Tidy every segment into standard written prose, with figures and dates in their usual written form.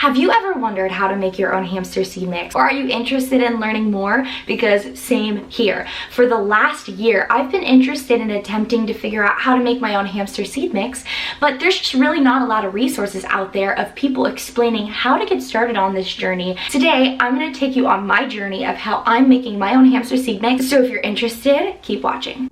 Have you ever wondered how to make your own hamster seed mix? Or are you interested in learning more? Because same here. For the last year, I've been interested in attempting to figure out how to make my own hamster seed mix, but there's just really not a lot of resources out there of people explaining how to get started on this journey. Today, I'm going to take you on my journey of how I'm making my own hamster seed mix. So if you're interested, keep watching.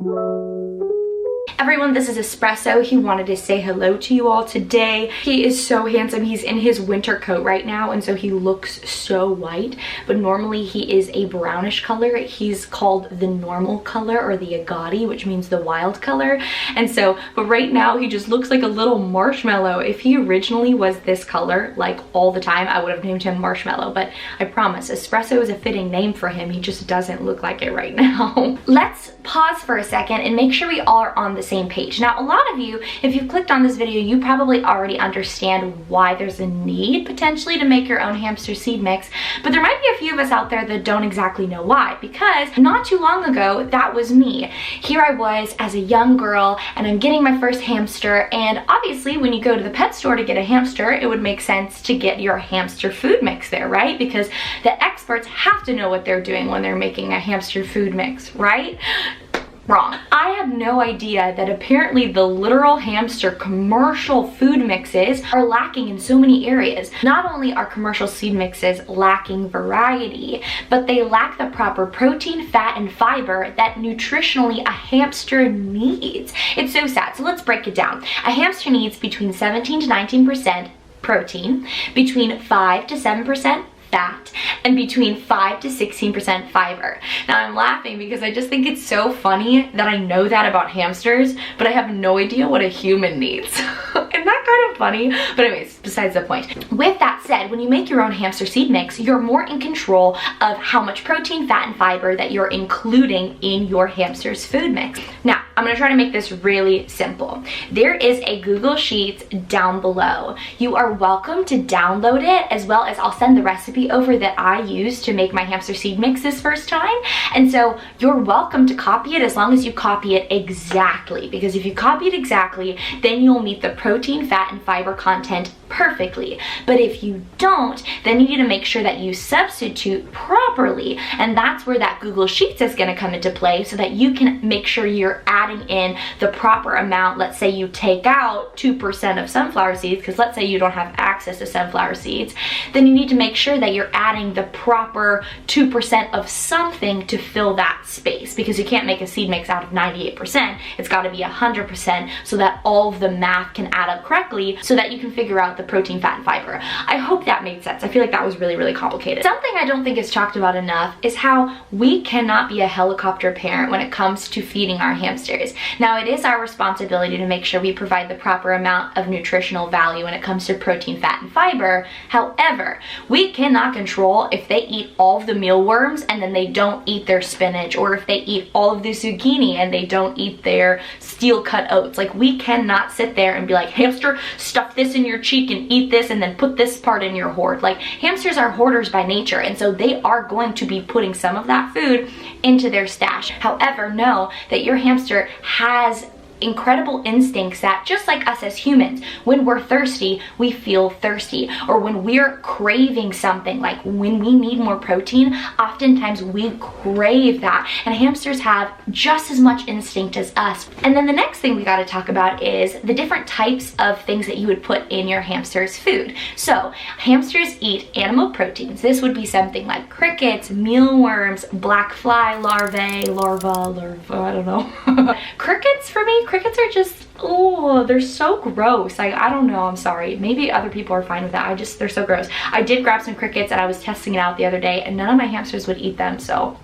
Everyone, this is Espresso. He wanted to say hello to you all today. He is so handsome. He's in his winter coat right now, and so he looks so white, but normally he is a brownish color. He's called the normal color, or the agati, which means the wild color. And so, but right now he just looks like a little marshmallow. If he originally was this color, like all the time, I would have named him Marshmallow, but I promise, Espresso is a fitting name for him. He just doesn't look like it right now. Let's pause for a second and make sure we all are on the same page. Now, a lot of you, if you've clicked on this video, you probably already understand why there's a need potentially to make your own hamster seed mix, but there might be a few of us out there that don't exactly know why, because not too long ago, that was me. Here I was as a young girl, and I'm getting my first hamster, and obviously when you go to the pet store to get a hamster, it would make sense to get your hamster food mix there, right? Because the experts have to know what they're doing when they're making a hamster food mix, right? Wrong. I had no idea that apparently the literal hamster commercial food mixes are lacking in so many areas. Not only are commercial seed mixes lacking variety, but they lack the proper protein, fat, and fiber that nutritionally a hamster needs. It's so sad. So let's break it down. A hamster needs between 17 to 19% protein, between 5 to 7% fat, and between 5 to 16% fiber. Now I'm laughing because I just think it's so funny that I know that about hamsters, but I have no idea what a human needs. Isn't that kind of funny? But anyways, besides the point. With that said, when you make your own hamster seed mix, you're more in control of how much protein, fat, and fiber that you're including in your hamster's food mix. Now, I'm gonna try to make this really simple. There is a Google Sheets down below. You are welcome to download it, as well as I'll send the recipe over that I used to make my hamster seed mix this first time. And so you're welcome to copy it as long as you copy it exactly, because if you copy it exactly, then you'll meet the protein, fat, and fiber content perfectly. But if you don't, then you need to make sure that you substitute properly, and that's where that Google Sheets is going to come into play, so that you can make sure you're adding in the proper amount. Let's say you take out 2% of sunflower seeds, because let's say you don't have access to sunflower seeds, then you need to make sure that you're adding the proper 2% of something to fill that space, because you can't make a seed mix out of 98%. It's got to be 100%, so that all of the math can add up correctly, so that you can figure out the protein, fat, and fiber. I hope that made sense. I feel like that was really, really complicated. Something I don't think is talked about enough is how we cannot be a helicopter parent when it comes to feeding our hamsters. Now, it is our responsibility to make sure we provide the proper amount of nutritional value when it comes to protein, fat, and fiber. However, we cannot control if they eat all of the mealworms and then they don't eat their spinach, or if they eat all of the zucchini and they don't eat their steel cut oats. Like, we cannot sit there and be like, hamster, stuff this in your cheek and eat this and then put this part in your hoard. Like, hamsters are hoarders by nature, and so they are going to be putting some of that food into their stash. However, know that your hamster has incredible instincts that, just like us as humans, when we're thirsty, we feel thirsty. Or when we're craving something, like when we need more protein, oftentimes we crave that. And hamsters have just as much instinct as us. And then the next thing we got to talk about is the different types of things that you would put in your hamster's food. So hamsters eat animal proteins. This would be something like crickets, mealworms, black fly larvae, I don't know. Crickets, for me, crickets are just, oh, they're so gross. I don't know, I'm sorry. Maybe other people are fine with that. They're so gross. I did grab some crickets and I was testing it out the other day, and none of my hamsters would eat them, so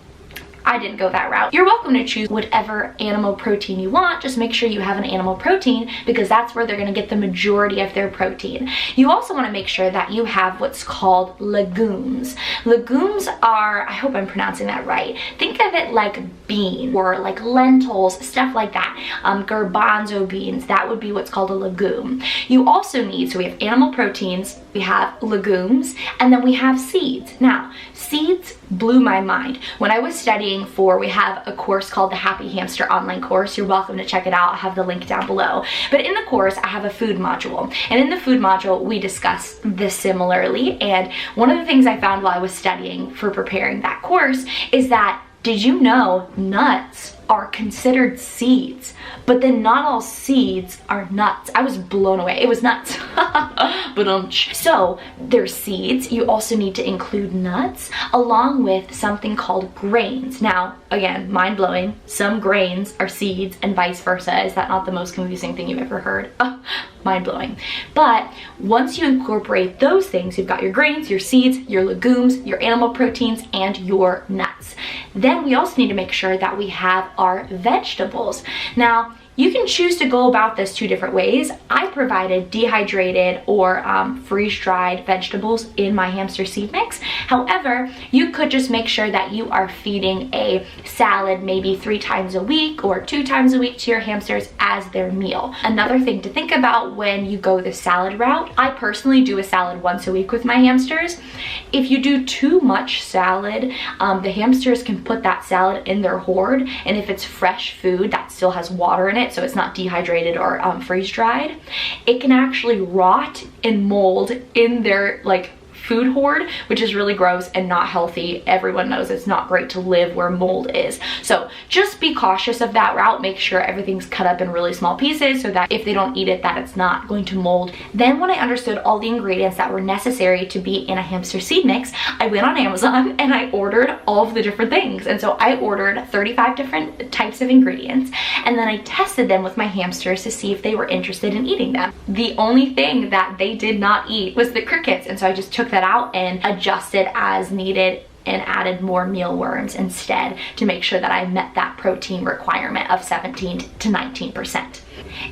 I didn't go that route. You're welcome to choose whatever animal protein you want. Just make sure you have an animal protein, because that's where they're going to get the majority of their protein. You also want to make sure that you have what's called legumes. Legumes are, I hope I'm pronouncing that right, think of it like bean or like lentils, stuff like that. Garbanzo beans, that would be what's called a legume. You also need, so we have animal proteins, we have legumes, and then we have seeds. Now, seeds blew my mind. When I was studying studying for, we have a course called the Happy Hamster online course. You're welcome to check it out. I'll have the link down below. But in the course, I have a food module. And in the food module, we discuss this similarly. And one of the things I found while I was studying for preparing that course is that, did you know nuts are considered seeds? But then not all seeds are nuts. I was blown away. It was nuts. So there's seeds. You also need to include nuts along with something called grains. Now, again, mind-blowing. Some grains are seeds and vice versa. Is that not the most confusing thing you've ever heard? Mind-blowing. But once you incorporate those things, you've got your grains, your seeds, your legumes, your animal proteins, and your nuts. Then we also need to make sure that we have our vegetables. Now, you can choose to go about this two different ways. I provided dehydrated or freeze-dried vegetables in my hamster seed mix. However, you could just make sure that you are feeding a salad maybe 3 times a week or 2 times a week to your hamsters as their meal. Another thing to think about when you go the salad route, I personally do a salad once a week with my hamsters. If you do too much salad, the hamsters can put that salad in their hoard, and if it's fresh food that still has water in it, so it's not dehydrated or freeze-dried, it can actually rot and mold in their food hoard, which is really gross and not healthy. Everyone knows it's not great to live where mold is. So just be cautious of that route. Make sure everything's cut up in really small pieces so that if they don't eat it, that it's not going to mold. Then when I understood all the ingredients that were necessary to be in a hamster seed mix, I went on Amazon and I ordered all of the different things. And so I ordered 35 different types of ingredients, and then I tested them with my hamsters to see if they were interested in eating them. The only thing that they did not eat was the crickets, and so I just took that out and adjusted as needed and added more mealworms instead to make sure that I met that protein requirement of 17 to 19%.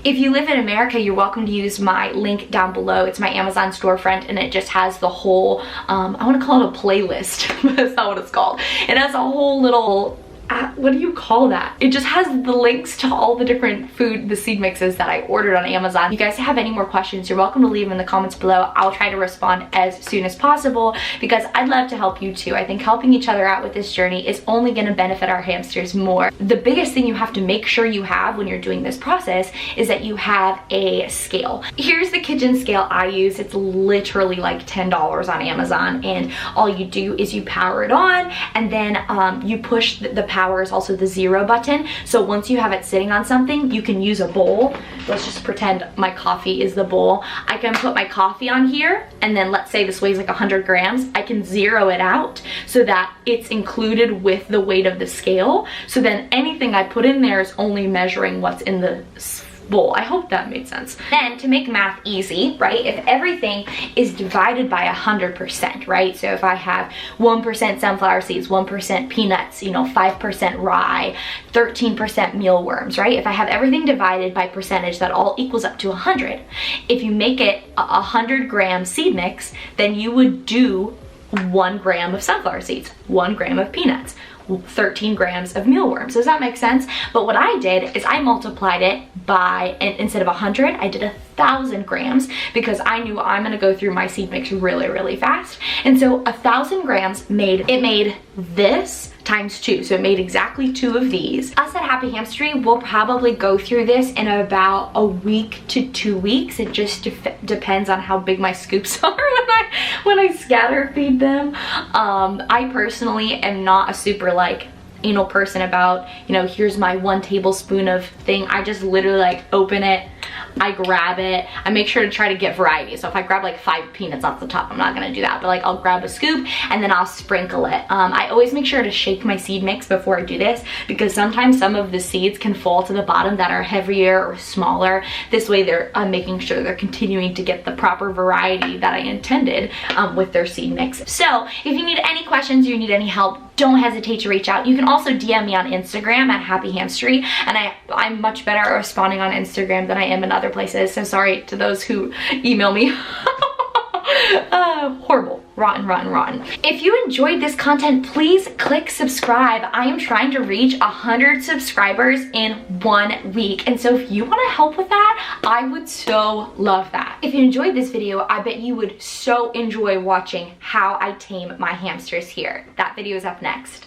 If you live in America, you're welcome to use my link down below. It's my Amazon storefront, and it just has the whole, I want to call it a playlist, but that's not what it's called. It has a whole little, what do you call that? It just has the links to all the different the seed mixes that I ordered on Amazon. If you guys have any more questions, you're welcome to leave them in the comments below. I'll try to respond as soon as possible because I'd love to help you too. I think helping each other out with this journey is only going to benefit our hamsters more. The biggest thing you have to make sure you have when you're doing this process is that you have a scale. Here's the kitchen scale I use. It's literally like $10 on Amazon, and all you do is you power it on, and then you push the power is also the 0 button. So once you have it sitting on something, you can use a bowl. Let's just pretend my coffee is the bowl. I can put my coffee on here, and then let's say this weighs like 100 grams. I can zero it out so that it's included with the weight of the scale. So then anything I put in there is only measuring what's in the bowl. I hope that made sense. Then to make math easy, right, if everything is divided by 100%, right, so if I have 1% sunflower seeds, 1% peanuts, 5% rye, 13% mealworms, right, if I have everything divided by percentage, that all equals up to 100. If you make it a 100-gram seed mix, then you would do 1 gram of sunflower seeds, 1 gram of peanuts, 13 grams of mealworms. Does that make sense? But what I did is I multiplied it by, and instead of 100, I did 1,000 grams because I knew I'm gonna go through my seed mix really, really fast. And so 1,000 grams made this times 2, so it made exactly 2 of these. Us at Happy Hamstering will probably go through this in about a week to 2 weeks. It just depends on how big my scoops are when I scatter feed them. I personally am not a super anal person about, here's my 1 tablespoon of thing. I just literally open it, I grab it. I make sure to try to get variety. So if I grab 5 peanuts off the top, I'm not gonna do that, but I'll grab a scoop and then I'll sprinkle it. I always make sure to shake my seed mix before I do this because sometimes some of the seeds can fall to the bottom that are heavier or smaller. This way I'm making sure they're continuing to get the proper variety that I intended with their seed mix. So if you need any questions or you need any help, don't hesitate to reach out. You can also DM me on Instagram at Happy Hamstering, and I'm much better at responding on Instagram than I am in other places, so sorry to those who email me. Horrible. Rotten. If you enjoyed this content, please click subscribe. I am trying to reach 100 subscribers in 1 week, and so if you want to help with that, I would so love that. If you enjoyed this video, I bet you would so enjoy watching how I tame my hamsters here. That video is up next.